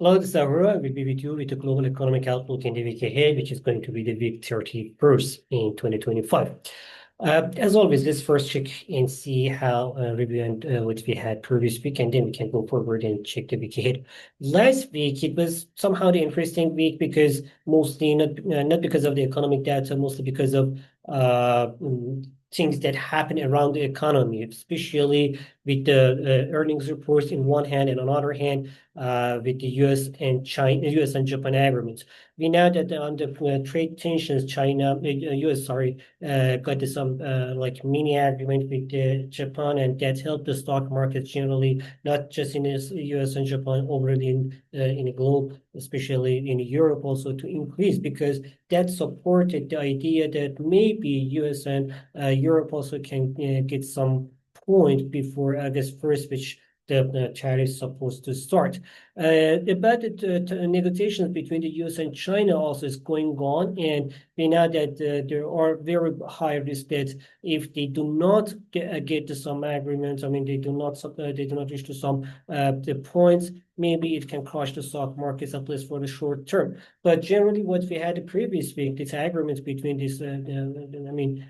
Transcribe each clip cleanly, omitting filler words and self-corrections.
Hello, this is Ahura. I will be with you with the global economic outlook in the week ahead, which is going to be the week 31st in 2025. As always, let's first check and see how review and what we had previous week, and then we can go forward and check the week ahead. Last week, it was somehow the interesting week because mostly not because of the economic data, mostly because of things that happen around the economy, especially with the earnings reports in one hand, and on the other hand, with the U.S. and China, U.S. and Japan agreements. We know that on the trade tensions, U.S. got some like mini agreement with Japan, and that helped the stock market generally, not just in the U.S. and Japan, overall in the globe, especially in Europe, also to increase because that supported the idea that maybe U.S. and Europe also can get some point before August 1st, which the tariff is supposed to start. About the negotiations between the U.S. and China also is going on, and we know that there are very high risks that if they do not get to some agreements, I mean they do not reach to some the points, maybe it can crush the stock markets at least for the short term. But generally, what we had the previous week, this agreement between this, the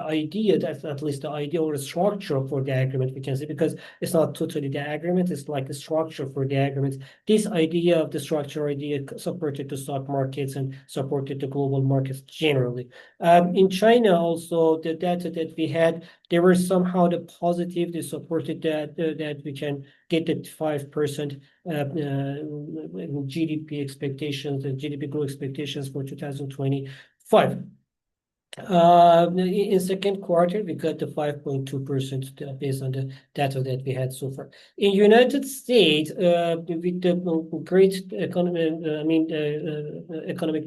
idea that at least the idea or the structure for the agreement, we can say, because it's not totally the agreement, it's like the structure for the agreement. This idea of the structure idea supported the stock markets and supported the global markets generally. In China also, the data that we had, there were somehow the positive, they supported that we can get the 5% GDP expectations, the GDP growth expectations for 2025. In second quarter, we got the 5.2% based on the data that we had so far. In United States, with the great economic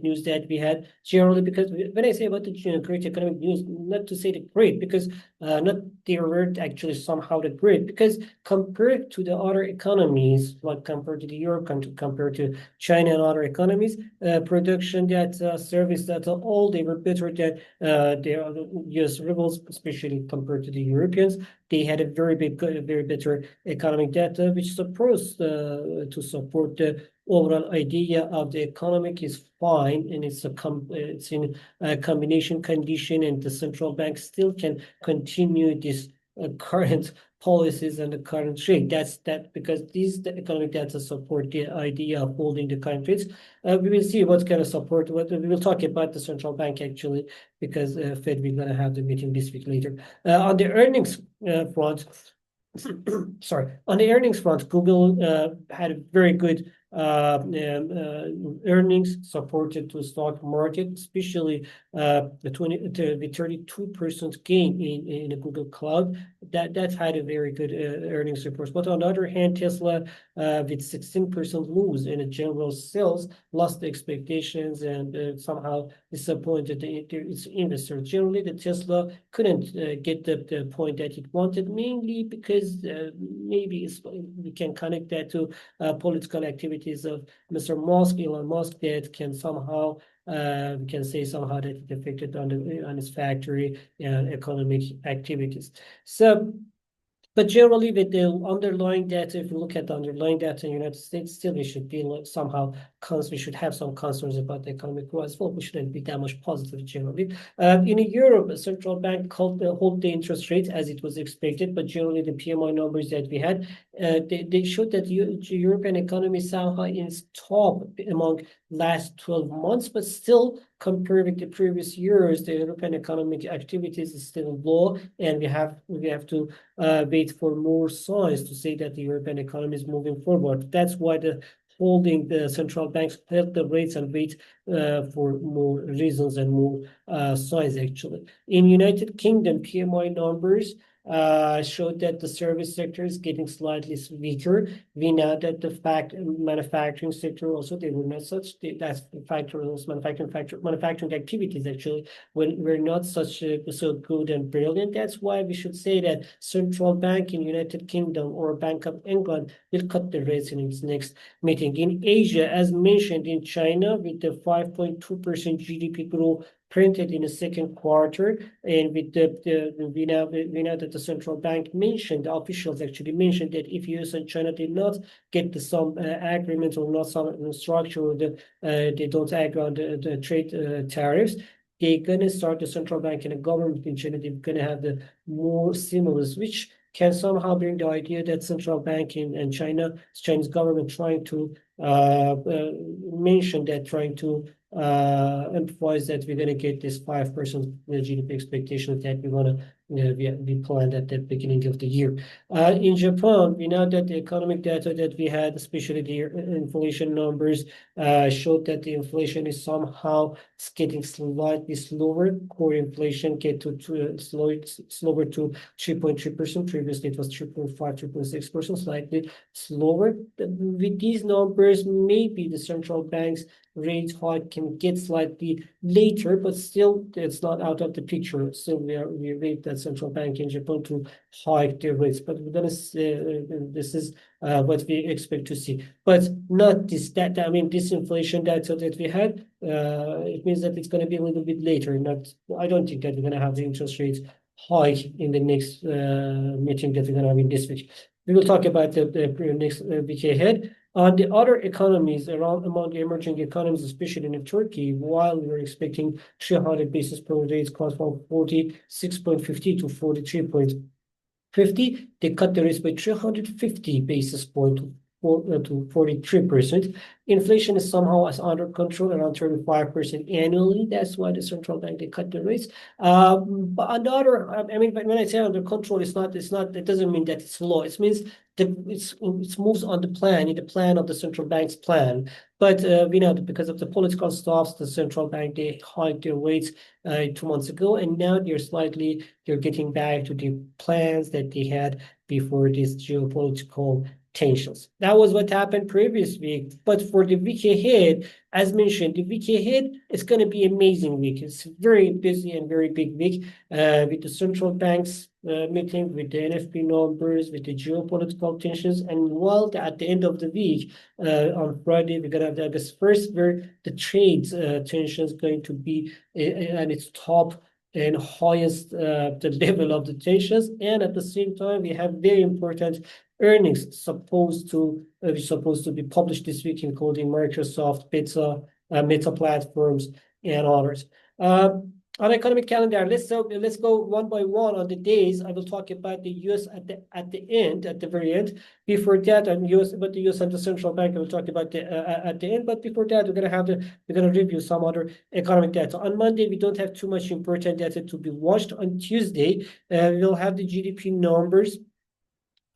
news that we had generally, because when I say about the great economic news, not to say the great, because not they were actually somehow the great, because compared to the other economies, like compared to the Europe, compared to China and other economies, production data, service data, all they were better than the U.S. rebels, especially compared to the Europeans. They had a very better economic data, which is supposed to support the overall idea of the economic is fine, and it's in a combination condition, and the central bank still can continue this current policies and the current rate. That's because the economic data support the idea of holding the current rates. We will see what's going to support. What we will talk about the central bank actually, because Fed we're going to have the meeting this week later. On the earnings front, on the earnings front, Google had a very good earnings supported to stock market, especially the 32% gain in the Google Cloud. That had a very good earnings report. But on the other hand, Tesla with 16% lose in the general sales lost the expectations and somehow disappointed its investors. Generally, the Tesla couldn't get the point that it wanted, mainly because maybe we can connect that to political activities of Mr. Musk, Elon Musk, that can somehow we can say somehow that it affected on his factory and economic activities. So, but generally, with the underlying data, if you look at the underlying data in the United States, still we should be somehow we should have some concerns about the economic growth as well. We shouldn't be that much positive generally. In Europe, the central bank hold the interest rate as it was expected, but generally the PMI numbers that we had, they showed that the European economy somehow is top among last 12 months, but still compared with the previous years, the European economic activities is still low, and we have to wait for more signs to say that the European economy is moving forward. That's why the central banks held the rates and wait for more reasons and more signs actually. In United Kingdom, PMI numbers showed that the service sector is getting slightly weaker. We know that the manufacturing sector also, they were not such, that's factors, manufacturing activities actually were not such so good and brilliant. That's why we should say that central bank in United Kingdom or Bank of England will cut the rates in its next meeting. In Asia, as mentioned, in China, with the 5.2% GDP growth printed in the second quarter, and with we know that the central bank mentioned, the officials actually mentioned that if US and China did not get some agreement or not some structure, or they don't agree on the trade tariffs, they're gonna start, the central bank and the government in China, they're gonna have the more stimulus, which can somehow bring the idea that central bank in China, Chinese government trying to mention that, trying to emphasize that we're going to get this 5% GDP expectation that we want to we planned at the beginning of the year. In Japan, we know that the economic data that we had, especially the inflation numbers, showed that the inflation is somehow getting slightly slower. Core inflation get to slower to 3.3%. Previously, it was 3.5, 3.6%, slightly slower. With these numbers, maybe the central bank's rate hike can get slightly later, but still it's not out of the picture. Still, we wait that central bank in Japan to hike their rates, but we're gonna see, this is what we expect to see, but not this that I mean this inflation data that we had. It means that it's going to be a little bit later. Not, I don't think that we're going to have the interest rates hike in the next meeting that we're going to have in this week. We will talk about the next week ahead. On the other economies around, among the emerging economies, especially in Turkey, while we were expecting 300 basis point rates cut from 46.50 to 43.50, they cut the rates by 350 basis point to 43%. Inflation is somehow under control, around 35% annually. That's why the central bank, they cut the rates. But on the other, I mean, when I say under control, it's not. It doesn't mean that it's low. It means that it moves on the plan, in the plan of the central bank's plan. But we know that because of the political stuffs, the central bank, they hiked their rates 2 months ago, and now they're getting back to the plans that they had before this geopolitical tensions. That was what happened previous week. But for the week ahead, as mentioned, the week ahead is going to be an amazing week. It's very busy and very big week with the central banks meeting, with the NFP numbers, with the geopolitical tensions. And while at the end of the week, on Friday, we're going to have this first where the trade tensions going to be at its top and highest the level of the tensions. And at the same time, we have very important earnings supposed to be published this week, including Microsoft, Meta Platforms, and others. On economic calendar, let's go one by one on the days. I will talk about the US at the very end. Before that, and US, but the US and the central bank, I will talk about at the end. But before that, we're gonna review some other economic data. On Monday, we don't have too much important data to be watched. On Tuesday, we'll have the GDP numbers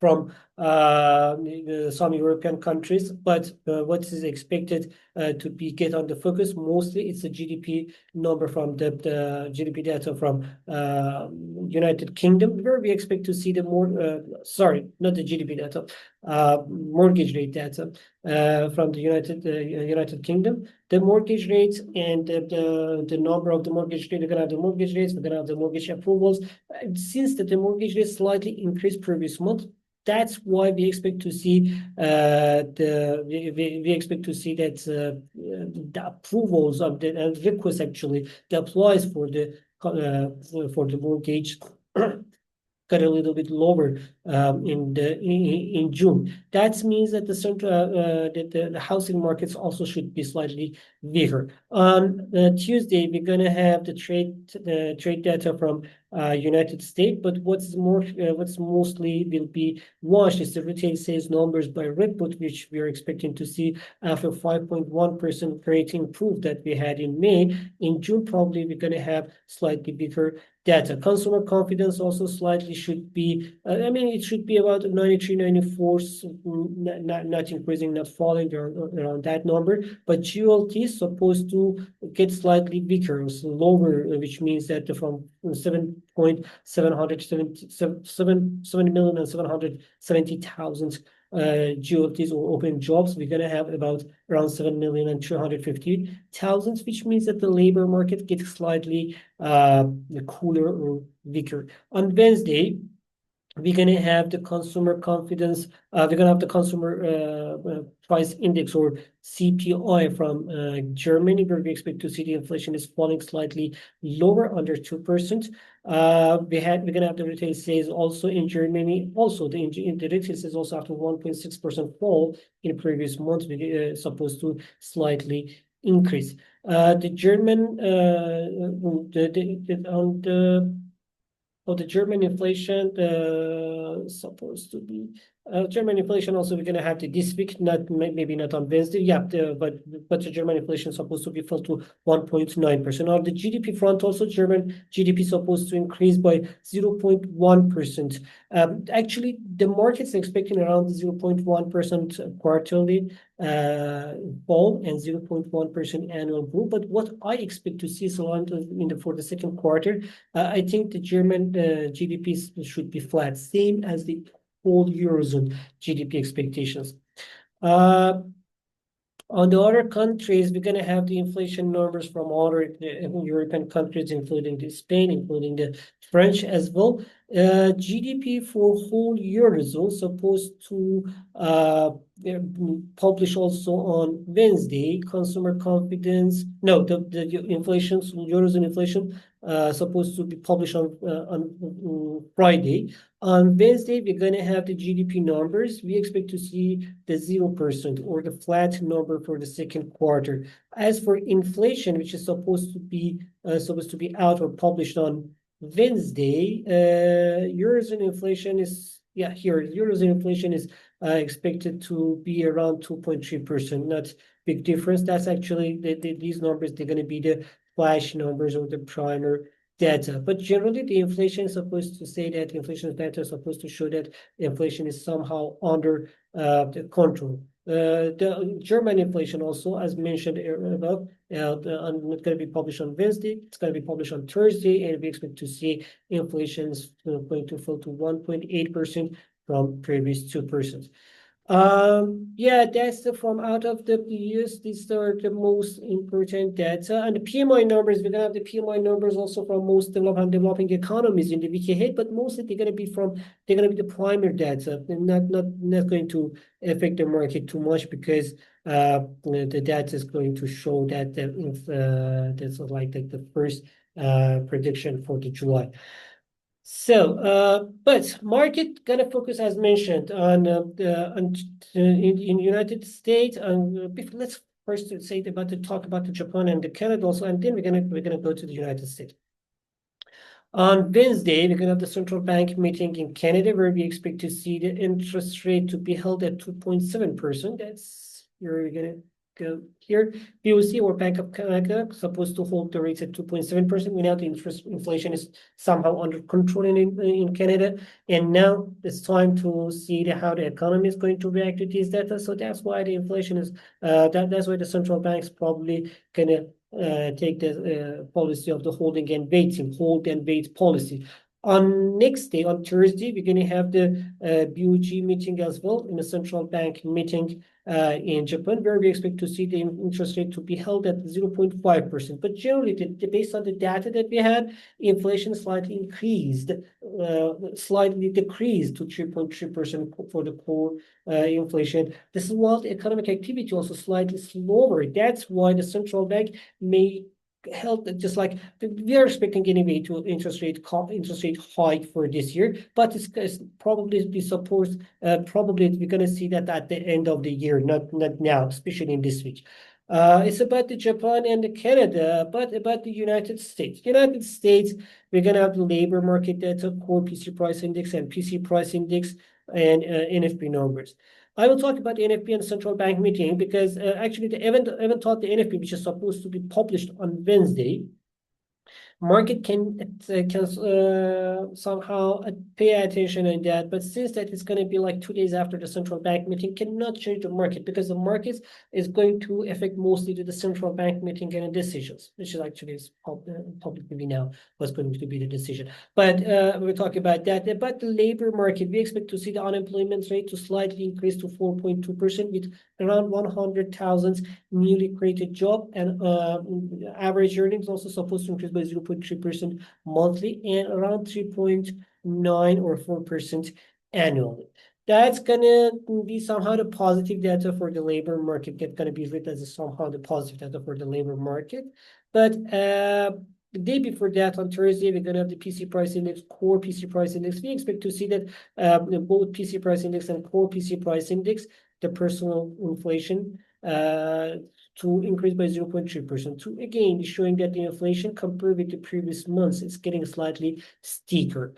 from some European countries, but what is expected to be get on the focus mostly, it's the GDP number from the GDP data from United Kingdom, where we expect to see the more sorry, not the GDP data, mortgage rate data from the United Kingdom. The mortgage rates and the number of the mortgage rate, we're gonna have the mortgage rates, we're gonna have the mortgage approvals. Since the mortgage rate slightly increased previous month, that's why we expect to see we expect to see that the approvals of the request, actually the applies for the mortgage got a little bit lower in June. That means that the central the housing markets also should be slightly weaker. On Tuesday, we're gonna have the trade data from United States, but what's mostly will be watched is the retail sales numbers by Redwood, which we are expecting to see after 5.1% rate improve that we had in May. In June, probably we're gonna have slightly bigger data. Consumer confidence also slightly should be, I mean, it should be about 93, 94, not increasing, not falling around that number. But GLT is supposed to get slightly weaker, so lower, which means that from 7,770,000 GLTs or open jobs, we're gonna have about around 7,250,000, which means that the labor market gets slightly cooler or weaker. On Wednesday, we're gonna have the consumer confidence. We're gonna have the consumer price index or CPI from Germany, where we expect to see the inflation is falling slightly lower, under 2%. We're gonna have the retail sales also in Germany. Also, the retail sales also after 1.6% fall in previous months, we supposed to slightly increase. The German on the German inflation supposed to be German inflation also we're gonna have this week, not maybe not on Wednesday. Yeah, but the German inflation supposed to be fell to 1.9%. On the GDP front, also German GDP supposed to increase by 0.1%. Actually, the market's expecting around 0.1% quarterly fall and 0.1% annual growth. But what I expect to see is around for the second quarter, I think the German GDP should be flat, same as the whole Eurozone GDP expectations. On the other countries, we're going to have the inflation numbers from other European countries, including the Spain, including the French as well. GDP for whole Eurozone supposed to publish also on Wednesday. Consumer confidence, no, the inflation, Eurozone inflation, supposed to be published on Friday. On Wednesday, we're going to have the GDP numbers. We expect to see the 0% or the flat number for the second quarter. As for inflation, which is supposed to be out or published on Wednesday, Eurozone inflation is here. Eurozone inflation is expected to be around 2.3%. Not big difference. That's actually these numbers. They're going to be the flash numbers or the primer data. But generally, the inflation is supposed to say that inflation data is supposed to show that inflation is somehow under the control. The German inflation also, as mentioned above, it's going to be published on Wednesday. It's going to be published on Thursday, and we expect to see inflation is going to fall to 1.8% from previous 2%. Yeah, that's from out of the US. These are the most important data. And the PMI numbers, we're gonna have the PMI numbers also from most developing economies in the week ahead, but mostly they're gonna be the primary data, and not going to affect the market too much, because the data is going to show that that's like the first prediction for the July. So, but market gonna focus, as mentioned, on in United States. Let's first talk about the Japan and the Canada also, and then we're gonna go to the United States. On Wednesday, we're gonna have the central bank meeting in Canada, where we expect to see the interest rate to be held at 2.7%. That's you're gonna go here. BOC, or Bank of Canada, supposed to hold the rates at 2.7%. We know the inflation is somehow under control in Canada, and now it's time to see how the economy is going to react to these data. So that's why the inflation is that's why the central bank's probably gonna take the policy of the hold and wait policy. On next day, on Thursday, we're going to have the BOJ meeting as well, in a central bank meeting in Japan, where we expect to see the interest rate to be held at 0.5%. But generally, based on the data that we had, inflation slightly decreased to 3.3% for the core inflation. This is while the economic activity also slightly slower. That's why the central bank may held, just like we are expecting anyway to interest rate hike for this year, but it's probably be supposed probably we're going to see that at the end of the year, not now, especially in this week. It's about the Japan and the Canada, but about the United States. United States, we're going to have the labor market data, core PC price index, and PC price index, and NFP numbers. I will talk about the NFP and central bank meeting, because actually the event taught the NFP, which is supposed to be published on Wednesday. Market can somehow pay attention on that, but since that it's going to be like 2 days after the central bank meeting, cannot change the market, because the market is going to affect mostly to the central bank meeting and the decisions, which is actually publicly now what's going to be the decision. But we're talking about that. About the labor market, we expect to see the unemployment rate to slightly increase to 4.2%, with around 100,000 newly created job, and average earnings also supposed to increase by 0.2%. 0.3% monthly and around 3.9 or 4% annually. That's gonna be somehow the positive data for the labor market. That's gonna be written as somehow the positive data for the labor market. But the day before that, on Thursday, we're gonna have the PC price index, core PC price index. We expect to see that both PC price index and core PC price index, the personal inflation, to increase by 0.3%. To again showing that the inflation compared with the previous months is getting slightly steeper.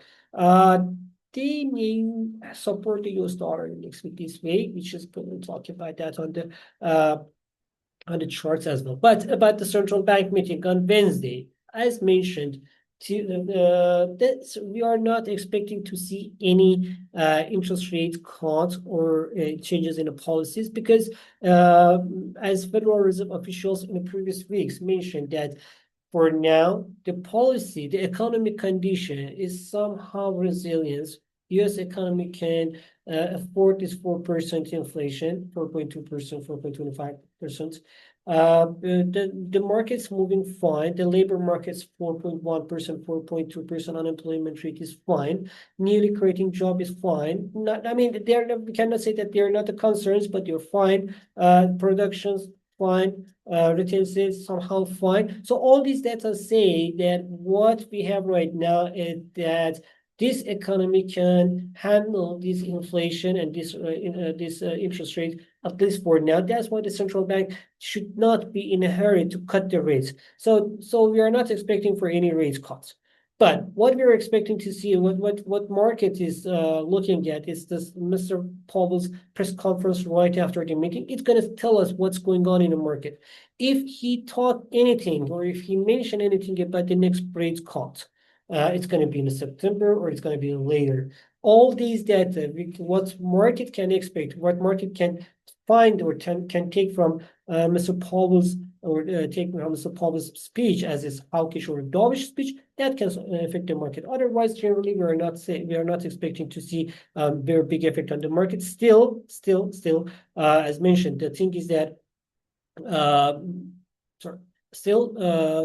They may support the US dollar index with this way, which is going to talk about that on the charts as well. But about the central bank meeting on Wednesday, as mentioned, we are not expecting to see any interest rate cuts or changes in the policies because as Federal Reserve officials in the previous weeks mentioned that for now, the policy, the economic condition is somehow resilient. US economy can afford this 4% inflation, 4.2%, 4.25%. The market's moving fine. The labor market's 4.1%, 4.2% unemployment rate is fine. Newly creating job is fine. We cannot say that they're not the concerns, but they're fine. Production's fine. Retail sales somehow fine. So all these data say that what we have right now is that this economy can handle this inflation and this interest rate, at least for now. That's why the central bank should not be in a hurry to cut the rates. So we are not expecting for any rate cuts. But what we're expecting to see, what market is looking at is this Mr. Powell's press conference right after the meeting. It's going to tell us what's going on in the market. If he taught anything or if he mentioned anything about the next rate cut, it's going to be in September or it's going to be later. All these data, what market can expect, what market can find or can take from Mr. Powell's or take from Mr. Powell's speech as his hawkish or dovish speech, that can affect the market. Otherwise, generally, we are not expecting to see very big effect on the market. Still, as mentioned, the thing is that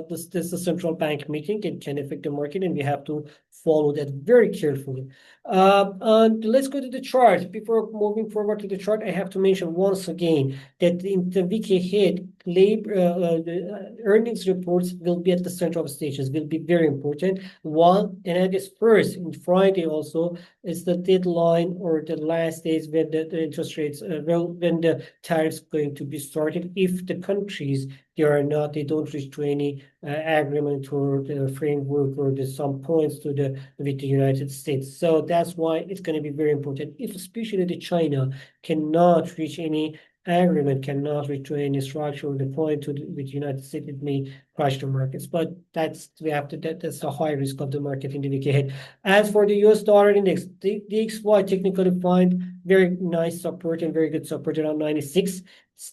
this is a central bank meeting. It can affect the market, and we have to follow that very carefully. And let's go to the chart. Before moving forward to the chart, I have to mention once again that in the week ahead, the earnings reports will be at the center of stages, will be very important. And I guess first, on Friday also, is the deadline or the last days when the interest rates, when the tariffs going to be started. If the countries they don't reach to any agreement or the framework or some points with the United States. So that's why it's going to be very important. If especially the China cannot reach any agreement, cannot reach to any structure or the point with the United States, it may crash the markets. But that's the high risk of the market in the week ahead. As for the US dollar index, the DXY technically find very nice support and very good support around 96.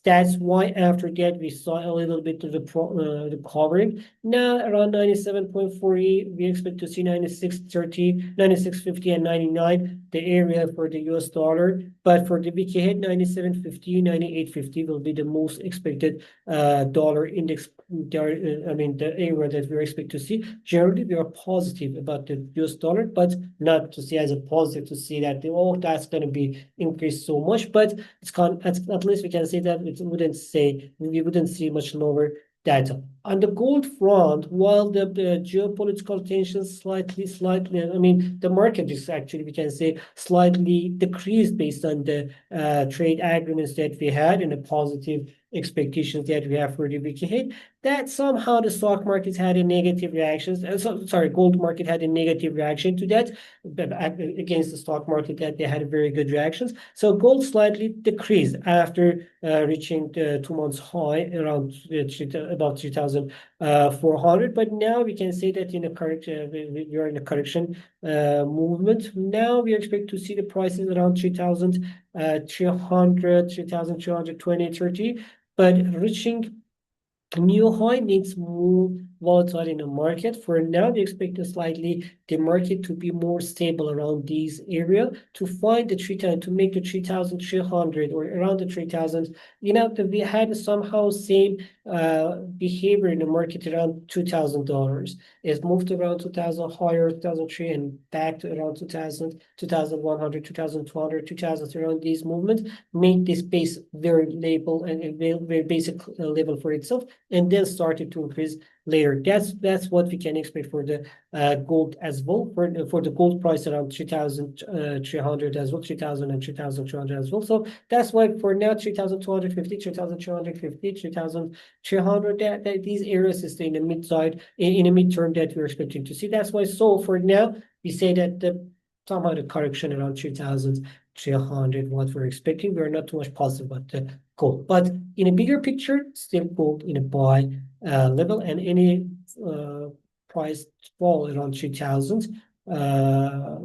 That's why after that we saw a little bit of the covering. Now around 97.48, we expect to see 96.30, 96.50, and 99, the area for the US dollar. But for the week ahead, 97.50, 98.50 will be the most expected dollar index. The area that we expect to see. Generally, we are positive about the US dollar, but not to see as a positive to see that that's going to be increased so much. But at least we can say that we wouldn't see much lower data. On the gold front, while the geopolitical tensions slightly, the market is actually, we can say, slightly decreased based on the trade agreements that we had and the positive expectations that we have for the week ahead, that somehow the stock market had a negative reaction. Gold market had a negative reaction to that, but against the stock market that they had very good reactions. So gold slightly decreased after reaching the 2 months high around about 3,400. But now we can say that in a correction, we are in a correction movement. Now we expect to see the prices around 3,300, 3,220, 30. But reaching new high needs more volatile in the market. For now, we expect the market to be more stable around these area to find the 3,000, to make the 3,300 or around the 3,000. We had somehow same behavior in the market around $2,000. It's moved around 2,000 higher, 2,003 and back to around 2,000, 2,100, 2,200, 2,000 around these movements, make this base very label and very basic level for itself, and then started to increase later. That's what we can expect for the gold as well, for the gold price around 3,300 as well, 3,000 and 3,200 as well. So that's why for now 3,250, 3,250, 3,300, that these areas is in the mid side, in a midterm that we're expecting to see. That's why, so for now we say that somehow the correction around 3,300 what we're expecting. We're not too much positive about the gold, but in a bigger picture, still gold in a buy level, and any price fall around 3,000,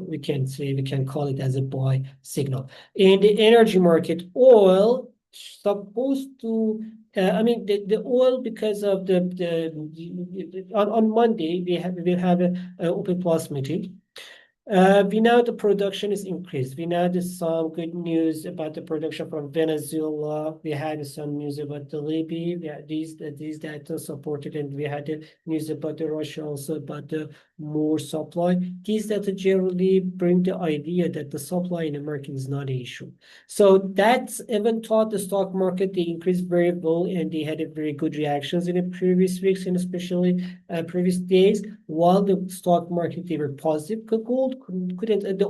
we can call it as a buy signal. In the energy market, oil supposed to the oil, because of on Monday we'll have a OPEC Plus meeting. We know the production is increased. We know there's some good news about the production from Venezuela. We had some news about the Libya. Yeah, these data supported, and we had the news about the Russia also, about the more supply. These data generally bring the idea that the supply in America is not an issue. So that's even taught the stock market. They increased very well, and they had a very good reactions in the previous weeks, and especially previous days. While the stock market, they were positive, the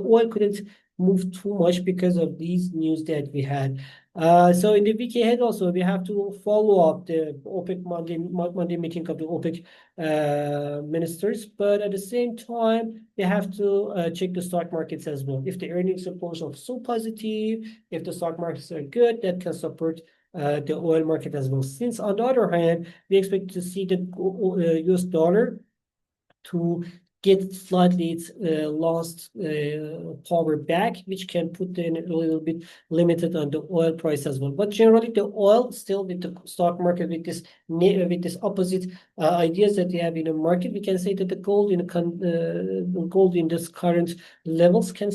oil couldn't move too much because of these news that we had. So in the week ahead also, we have to follow up the OPEC Monday meeting of the OPEC ministers, but at the same time, we have to check the stock markets as well. If the earnings reports are so positive, if the stock markets are good, that can support the oil market as well. Since on the other hand, we expect to see the US dollar to get slightly its lost power back, which can put in a little bit limited on the oil price as well. But generally, the oil still with the stock market with this opposite ideas that we have in the market, we can say that the gold in this current levels can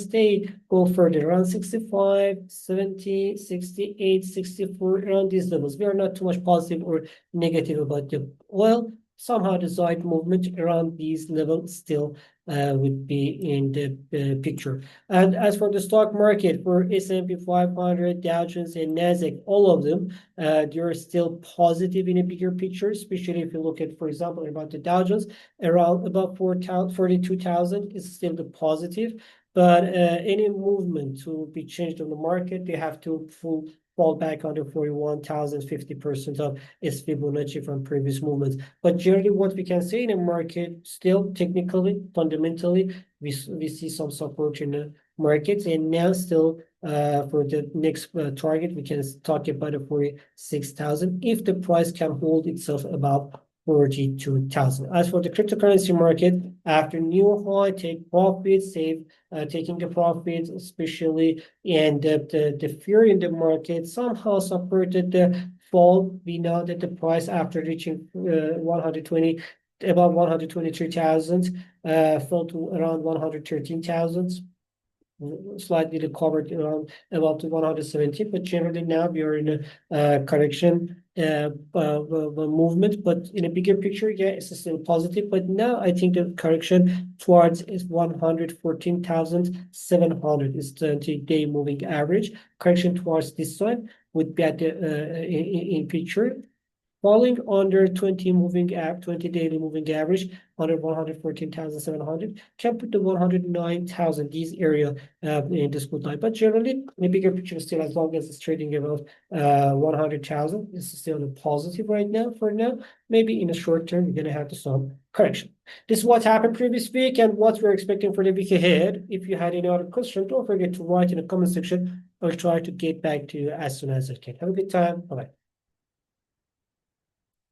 go further around 65, 70, 68, 64, around these levels. We are not too much positive or negative about the oil. Somehow the side movement around these levels still would be in the picture. And as for the stock market, for S&P 500, Dow Jones, and Nasdaq, all of them, they're still positive in a bigger picture, especially if you look at, for example, about the Dow Jones, around about 42,000 is still the positive. But any movement to be changed on the market, they have to fall back under 41,000, 50% of its Fibonacci from previous movements. But generally, what we can say in the market, still technically, fundamentally, we see some support in the markets, and now still for the next target, we can talk about a 46,000 if the price can hold itself above 42,000. As for the cryptocurrency market, after new high, take profits, taking the profits, especially, and the fear in the market somehow supported the fall. We know that the price, after reaching 120, about 123,000, fell to around 113,000. Slightly recovered around about 170, but generally now we are in a correction movement. But in a bigger picture, yeah, it's still positive. But now I think the correction towards is 114,700 is the 20-day moving average. Correction towards this side would be at the in picture. Falling under 20 daily moving average, under 114,700, can put the 109,000, these area in this good line. But generally, in the bigger picture, still, as long as it's trading above 100,000, it's still a positive right now. For now, maybe in the short term, we're gonna have some correction. This is what happened previous week and what we're expecting for the week ahead. If you had any other question, don't forget to write in the comment section. I'll try to get back to you as soon as I can. Have a good time. Bye-bye.